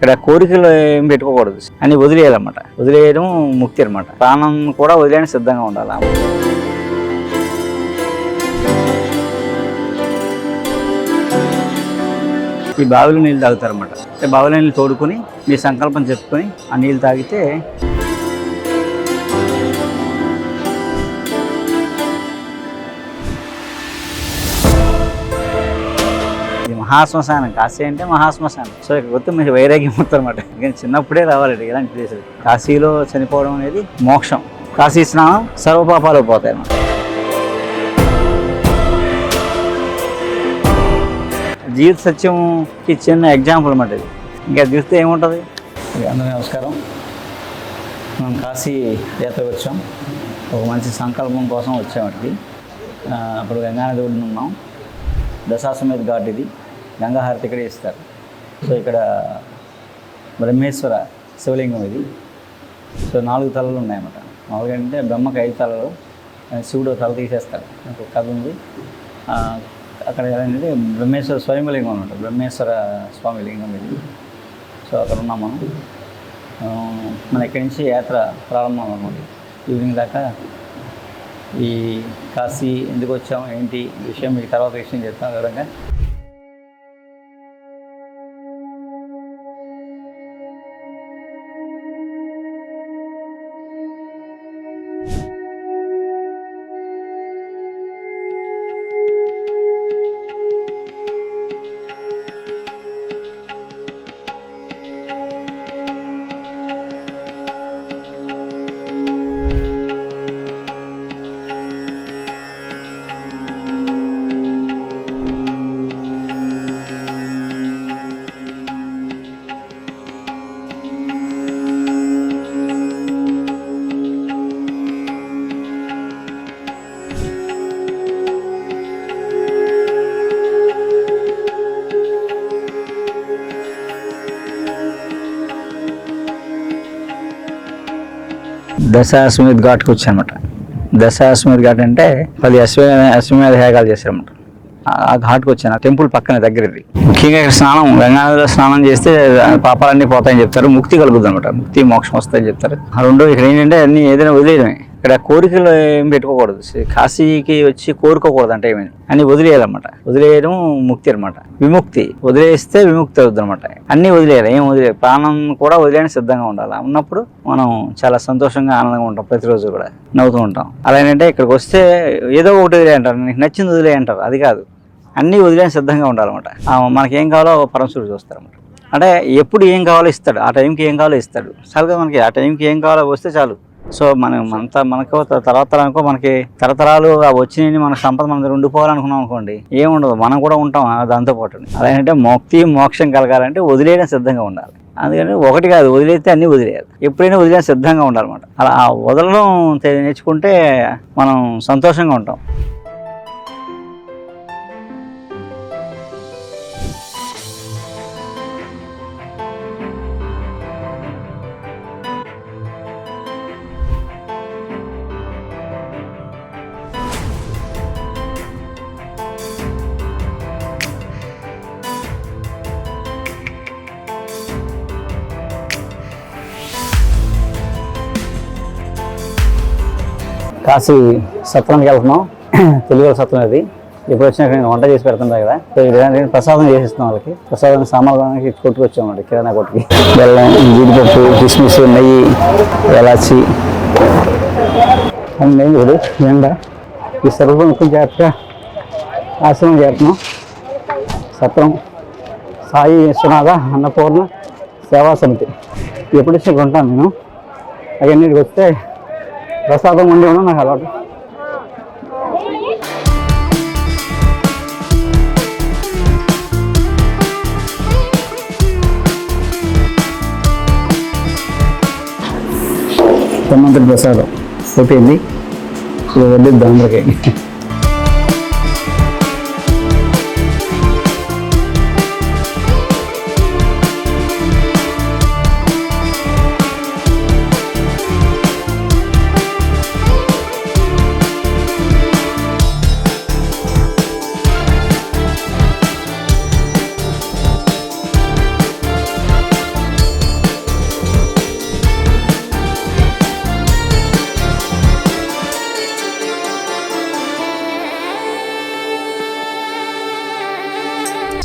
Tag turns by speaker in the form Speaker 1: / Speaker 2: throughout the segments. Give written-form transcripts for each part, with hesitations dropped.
Speaker 1: ఇక్కడ కోరికలు ఏం పెట్టుకోకూడదు, అని వదిలేయాలన్నమాట. వదిలేయడం ముక్తి అనమాట. ప్రాణం కూడా వదిలేయడానికి సిద్ధంగా ఉండాలి. ఈ బావిలో నీళ్ళు తాగుతారన్నమాట. బావిలో నీళ్ళు తోడుకొని మీ సంకల్పం చెప్పుకొని ఆ నీళ్ళు తాగితే మహాశ్మశానం. కాశీ అంటే మహాశ్మశానం. సో ఇక్కడ కొత్త మీరు వైరాగ్యం అనమాట. కానీ చిన్నప్పుడే రావాలి ఇలాంటి ప్లేసులు. కాశీలో చనిపోవడం అనేది మోక్షం. కాశీ స్నానం సర్వపాపాలు పోతాయి అన్నమాట. జీవిత సత్యంకి చిన్న ఎగ్జాంపుల్ అన్నమాట ఇది. ఇంకా చూస్తే ఏముంటుంది. అందరికీ నమస్కారం. మనం కాశీ యాత్రకు వచ్చాం. ఒక మంచి సంకల్పం కోసం వచ్చామండి. అప్పుడు గంగానది ఒడ్డున ఉన్నాం. దశాశ్వమేధ ఘాట్ ఇది. గంగాహారతి ఇక్కడే ఇస్తారు. సో ఇక్కడ బ్రహ్మేశ్వర శివలింగం ఇది. సో 4 తలలు ఉన్నాయన్నమాట. మామూలుగా అంటే బ్రహ్మకి 5 తలలు, శివుడు తల తీసేస్తారు. ఒక కథ ఉంది. అక్కడ ఏంటంటే బ్రహ్మేశ్వర స్వయంలింగం అనమాట. బ్రహ్మేశ్వర స్వామి లింగం ఇది. సో అక్కడ ఉన్నాం మనం. మన ఇక్కడి నుంచి యాత్ర ప్రారంభం అనమాట. ఈవినింగ్ దాకా ఈ కాశీ ఎందుకు వచ్చాము ఏంటి విషయం మీకు తర్వాత విషయం చెప్తాం వివరంగా. దశాశ్వమేధ ఘాట్కి వచ్చానమాట. దశాశ్వమేధ ఘాట్ అంటే 10 అశ్వమేధ యాగాలు చేశారన్నమాట. ఆ ఘాట్కి వచ్చాను. ఆ టెంపుల్ పక్కన దగ్గర ఇది. ముఖ్యంగా ఇక్కడ స్నానం, గంగానదిలో స్నానం చేస్తే పాపాలన్నీ పోతాయని చెప్తారు. ముక్తి కలుగుద్ది అనమాట. ముక్తి మోక్షం వస్తాయని చెప్తారు. ఆ రెండో ఇక్కడ ఏంటంటే అన్ని ఏదైనా వదిలేయడమే. ఇక్కడ కోరికలు ఏం పెట్టుకోకూడదు. కాశీకి వచ్చి కోరుకోకూడదు అంటే ఏమైనా అన్ని వదిలేయాలన్నమాట. వదిలేయడం ముక్తి అనమాట. విముక్తి వదిలేస్తే విముక్తి అవుతుంది అనమాట. అన్నీ వదిలేయాలి, ఏం వదిలేదు. ప్రాణం కూడా వదిలేయడానికి సిద్ధంగా ఉండాలి. ఉన్నప్పుడు మనం చాలా సంతోషంగా ఆనందంగా ఉంటాం. ప్రతిరోజు కూడా నవ్వుతూ ఉంటాం. అలా ఏంటంటే ఇక్కడికి వస్తే ఏదో ఒకటి వదిలే అంటారు, నీకు నచ్చింది వదిలే అంటారు. అది కాదు, అన్నీ వదిలేయడానికి సిద్ధంగా ఉండాలన్నమాట. మనకి ఏం కావాలో పరమశివుడు చూస్తారన్నమాట. అంటే ఎప్పుడు ఏం కావాలో ఇస్తాడు, ఆ టైంకి ఏం కావాలో ఇస్తాడు. చాలుగా మనకి ఆ టైంకి ఏం కావాలో వస్తే చాలు. సో మనకు తరతరానికో మనకి తరతరాలు వచ్చినాయని మన సంపద మన దగ్గర ఉండిపోవాలనుకున్నాం అనుకోండి, ఏముండదు, మనం కూడా ఉంటాం దాంతోపాటు. అలాంటి ముక్తి మోక్షం కలగాలంటే వదిలేయడం సిద్ధంగా ఉండాలి. అందుకని ఒకటి కాదు, వదిలేస్తే అన్నీ వదిలేయాలి. ఎప్పుడైనా వదిలేయడం సిద్ధంగా ఉండాలన్నమాట. అలా వదలడం నేర్చుకుంటే మనం సంతోషంగా ఉంటాం. కాశీ సత్రానికి వెళ్తున్నాం. తెలుగు సత్రం అది. ఎప్పుడు వచ్చినా నేను వంట చేసి పెడుతుంటా కదా. సో నేను ప్రసాదం చేసిస్తున్నాం వాళ్ళకి. ప్రసాదం సామాన్లకి కొట్టుకొచ్చామండి, కిరాణా కొట్టుకి. బెల్లం, జీడిపప్పు, కిస్మిస్, నెయ్యి, ఎలాచి అన్నీ ఇప్పుడు ఎండ. ఈ సర్వం కొంచెం జాగ్రత్తగా ఆశ్రమం చేస్తున్నాం. సత్రం సాయి విశ్వనాథ అన్నపూర్ణ సేవా సమితి. ఎప్పుడు వచ్చి ఉంటాను నేను. అవన్నిటికి వస్తే ప్రసాదం ఉండి ఉన్నా నాకు అలవాటు. సమంతుడి ప్రసాదం పుట్టింది. ఇప్పుడు వడ్డిద్దాం అందరికీ.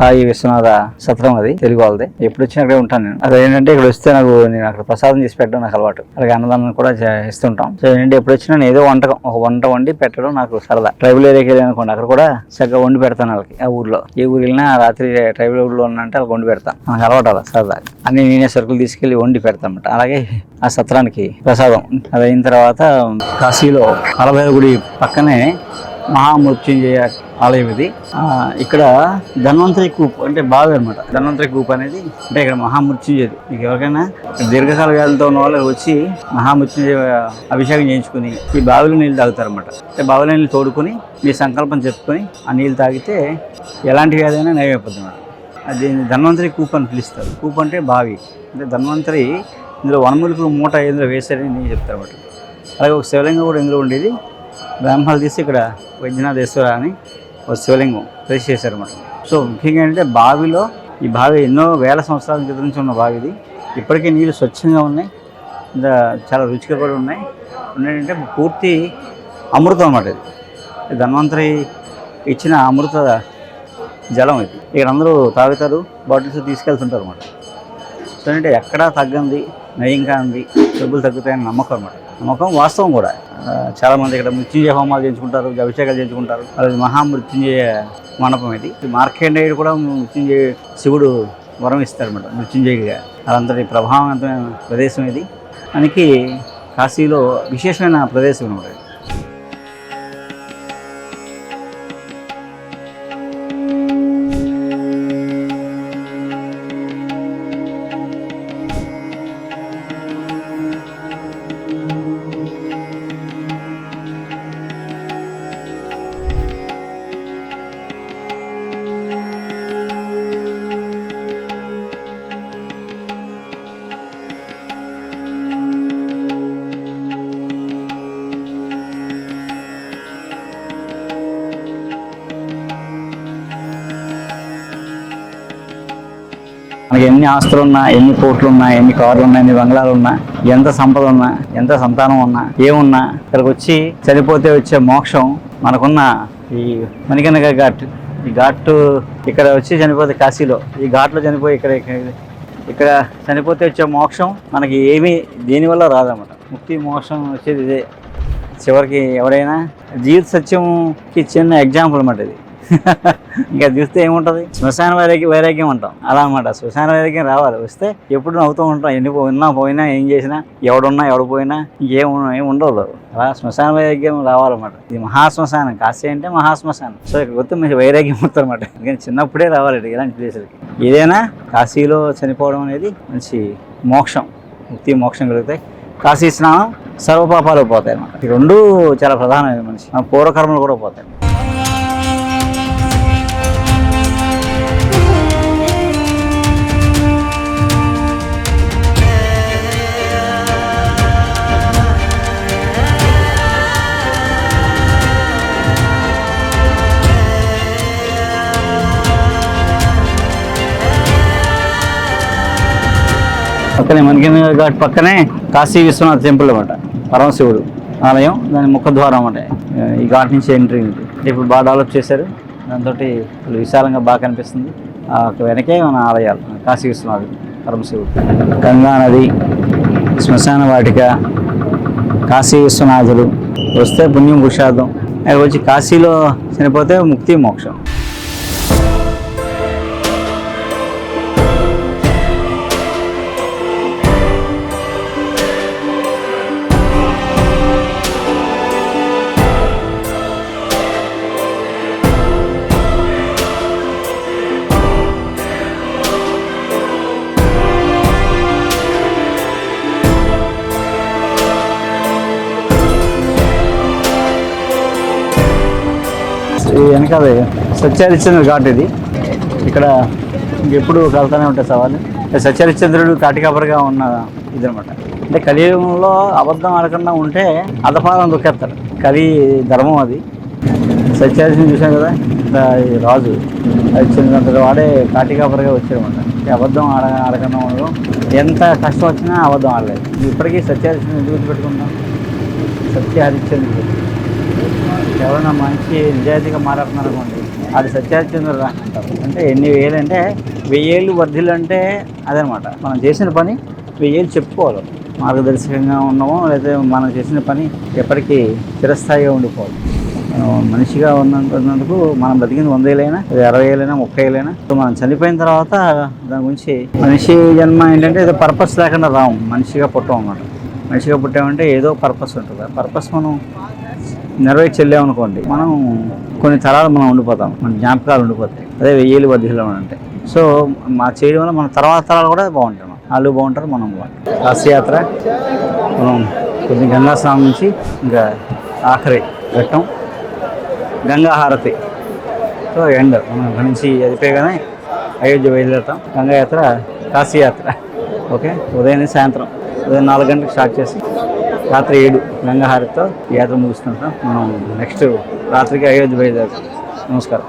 Speaker 1: సాయి విశ్వనాథ సత్రం అది తెలుగు వాళ్ళది. ఎప్పుడు వచ్చినా అక్కడే ఉంటాను నేను. అక్కడ ఏంటంటే ఇక్కడ వస్తే నేను అక్కడ ప్రసాదం చేసి పెట్టడం నాకు అలవాటు. అలాగే అన్నదానం కూడా ఇస్తుంటాం. సో ఏంటంటే ఎప్పుడు వచ్చినా నేను ఏదో ఒక వంట వండి పెట్టడం నాకు సరదా. ట్రైబల్ ఏరియాకి వెళ్ళి అనుకోండి, అక్కడ కూడా చక్కగా వండి పెడతాను వాళ్ళకి. ఆ ఊర్లో ఏ ఊరు వెళ్ళినా రాత్రి ట్రైబల్ ఊర్లో ఉన్నంటే వాళ్ళకి వండి పెడతాను. నాకు అలవాటు అలా సరదా. అన్ని నేనే సరుకులు తీసుకెళ్లి వండి పెడతాను అన్నమాట. అలాగే ఆ సత్రానికి ప్రసాదం అది అయిన తర్వాత కాశీలో కాలభైరవ గుడి పక్కనే మహామృత్యుంజయ ఆలయం ఇది. ఇక్కడ ధన్వంతరి కూప్ అంటే బావి అనమాట. ధన్వంతరి కూప్ అనేది అంటే ఇక్కడ మహామృత్యుంజయది. మీకు ఎవరికైనా దీర్ఘకాల వ్యాధులతో ఉన్న వాళ్ళు వచ్చి మహామృత్యుంజయ అభిషేకం చేయించుకుని ఈ బావిలో నీళ్ళు తాగుతారనమాట. అంటే బావిలో నీళ్ళు తోడుకొని మీ సంకల్పం చెప్పుకొని ఆ నీళ్ళు తాగితే ఎలాంటి వ్యాధి అయినా నయమైపోతుంది అన్నమాట. అది ధన్వంతరి కూప్ అని పిలుస్తారు. కూప్ అంటే బావి. అంటే ధన్వంతరి ఇందులో వనమూలికలు మూట ఇందులో వేశారని నేను చెప్తాను అన్నమాట. అలాగే ఒక శివలింగం కూడా ఇందులో ఉండేది. బ్రాహ్మణులు తీసి ఇక్కడ వైద్యనాథేశ్వర అని ఒక శివలింగం ప్రతిష్ఠ చేశారన్నమాట. సో ముఖ్యంగా ఏంటంటే బావిలో ఈ బావి ఎన్నో వేల సంవత్సరాల క్రితం నుంచి ఉన్న బావి ఇది. ఇప్పటికీ నీళ్ళు స్వచ్ఛంగా ఉన్నాయి, ఇంకా చాలా రుచిగా కూడా ఉన్నాయి. ఏంటంటే పూర్తి అమృతం అన్నమాట. ఇది ధన్వంతరి ఇచ్చిన అమృత జలం ఇది. ఇక్కడ అందరూ తాగుతారు, బాటిల్స్ తీసుకెళ్తుంటారు అన్నమాట. సో అంటే ఎక్కడా తగ్గంది, నయం కానిది, డబ్బులు తగ్గుతాయని నమ్మకం అన్నమాట. నమ్మకం వాస్తవం కూడా. చాలామంది ఇక్కడ మృత్యుంజయ హోమాలు చేయించుకుంటారు, అభిషేకాలు చేయించుకుంటారు. అది మహామృత్యుంజయ మండపం ఇది. మార్కండేయుడు కూడా మృత్యుంజయ శివుడు వరం ఇస్తారన్నమాట మృత్యుంజయగా. అదంతటి ప్రభావవంతమైన ప్రదేశం ఇది. మనకి కాశీలో విశేషమైన ప్రదేశం అన్నమాట. మనకి ఎన్ని ఆస్తులు ఉన్నా, ఎన్ని కోట్లు ఉన్నా, ఎన్ని కార్లు ఉన్నా, ఎన్ని బంగ్లాలు ఉన్నా, ఎంత సంపద ఉన్నా, ఎంత సంతానం ఉన్నా, ఏమున్నా ఇక్కడికి వచ్చి చనిపోతే వచ్చే మోక్షం మనకున్న ఈ మణికర్ణిక ఘాట్. ఈ ఘాట్ ఇక్కడ వచ్చి చనిపోతే కాశీలో ఈ ఘాట్లో చనిపోయి ఇక్కడ చనిపోతే వచ్చే మోక్షం మనకి ఏమీ దేనివల్ల రాదన్నమాట. ముక్తి మోక్షం వచ్చేది ఇదే. చివరికి ఎవరైనా జీవిత సత్యంకి చిన్న ఎగ్జాంపుల్ అన్నమాట ఇది. ఇంకా చూస్తే ఏముంటుంది, శ్మశాన వైరాగ్యం అంటాం అలా అనమాట. శ్మశాన వైరాగ్యం రావాలి. వస్తే ఎప్పుడు నవ్వుతూ ఉంటాం. ఎన్ని ఉన్నా పోయినా, ఏం చేసినా, ఎవడున్నా ఎవడు పోయినా ఏం ఉండదు. అలా శ్మశాన వైరాగ్యం రావాలన్నమాట. ఇది మహాశ్మశానం. కాశీ అంటే మహాశ్మశానం. సో ఇక్కడ కొత్త మంచి వైరాగ్యం వస్తుంది అనమాట. కానీ చిన్నప్పుడే రావాలి ఇలాంటి ప్లేసులకి. ఏదైనా కాశీలో చనిపోవడం అనేది మంచి మోక్షం, ముక్తి మోక్షం కలుగుతాయి. కాశీ స్నానం సర్వపాపాలు పోతాయి అన్నమాట. ఈ రెండు చాలా ప్రధానమైన మనిషి. మన పూర్వకర్మలు కూడా పోతాయి. పక్కనే మణికర్ణిక ఘాట్ పక్కనే కాశీ విశ్వనాథ్ టెంపుల్ అన్నమాట. పరమశివుడు ఆలయం, దాని ముఖద్వారం అన్నమాట. ఈ ఘాట్ నుంచి ఎంట్రీ ఉంది. ఇప్పుడు బాగా డెవలప్ చేశారు. దాంతో విశాలంగా బాగా కనిపిస్తుంది. వెనకే మన ఆలయాలు కాశీ విశ్వనాథ్ పరమశివుడు. గంగా నది, శ్మశాన వాటిక, కాశీ విశ్వనాథుడు వస్తే పుణ్యం పురుషార్థం. అవి వచ్చి కాశీలో చనిపోతే ముక్తి మోక్షం. వెనకాల సత్యహరిశ్చంద్ర ఘాట్ ఇది. ఇక్కడ ఎప్పుడు కలుతూనే ఉంటాయి సవాళ్ళు. సత్యహరిశ్చంద్రుడు కాటికాపరిగా ఉన్న ఇది అనమాట. అంటే కలియుగంలో అబద్ధం ఆడకుండా ఉంటే అధపాదం దొక్కేస్తారు. కలి ధర్మం అది. సత్యహరిశ్చంద్రుడు చూసాం కదా, రాజు హరిశ్చంద్రుడు వాడే కాటికాపరిగా వచ్చారన్నమాట. అబద్ధం ఆడకుండా ఉండడం, ఎంత కష్టం వచ్చినా అబద్ధం ఆడలేదు. ఇప్పటికీ సత్యహరిశ్చంద్రుడు ఎందుకు పెట్టుకుంటాం. సత్యహరిశ్చంద్రుడు ఎవరైనా మంచి నిజాయితీగా మాట్లాడుతున్నారు అనుకోండి, అది సత్యహరిశ్చంద్ర అంటారు. అంటే ఎన్ని వేలు అంటే 1000 ఏళ్ళు వర్ధిల్లు అంటే అదనమాట. మనం చేసిన పని 1000 ఏళ్ళు చెప్పుకోవాలి. మార్గదర్శకంగా ఉన్నామో లేదా మనం చేసిన పని ఎప్పటికీ చిరస్థాయిగా ఉండిపోవాలి. మనిషిగా ఉన్నందుకు మనం బతికింది 100 ఏళ్ళైనా 60 ఏళ్ళైనా 30 ఏళ్ళైనా మనం చనిపోయిన తర్వాత దాని గురించి మనిషి జన్మ ఏంటంటే ఏదో పర్పస్ లేకుండా రాము. మనిషిగా పుట్టాం అన్నమాట. మనిషిగా పుట్టామంటే ఏదో పర్పస్ ఉంటుంది. ఆ పర్పస్ మనం నెరవేర్చి వెళ్ళామనుకోండి, మనం కొన్ని తరాలు మనం ఉండిపోతాం, మన జ్ఞాపకాలు ఉండిపోతాయి. అదే 1000 ఏళ్ళు వర్ధిల్లం అంటే. సో మా చేయడం వల్ల మన తర్వాత తరాలు కూడా బాగుంటాం. వాళ్ళు బాగుంటారు, మనం బాగుంటాం. కాశీయాత్ర మనం కొంచెం గంగా స్నానం నుంచి ఇంకా ఆఖరి ఘట్టం గంగా హారతి. సో ఎండ్ మనం అక్కడి నుంచి అయిపోయగానే అయోధ్య బయలుదేరుతాం. గంగా యాత్ర, కాశీయాత్ర. ఓకే, ఉదయం సాయంత్రం ఉదయం 4 గంటలకు స్టార్ట్ చేసి రాత్రి 7 గంగా హారతితో యాత్ర ముగిస్తుంటాం. మనం నెక్స్ట్ రాత్రికి అయోధ్య బయలుదేరుతాం. నమస్కారం.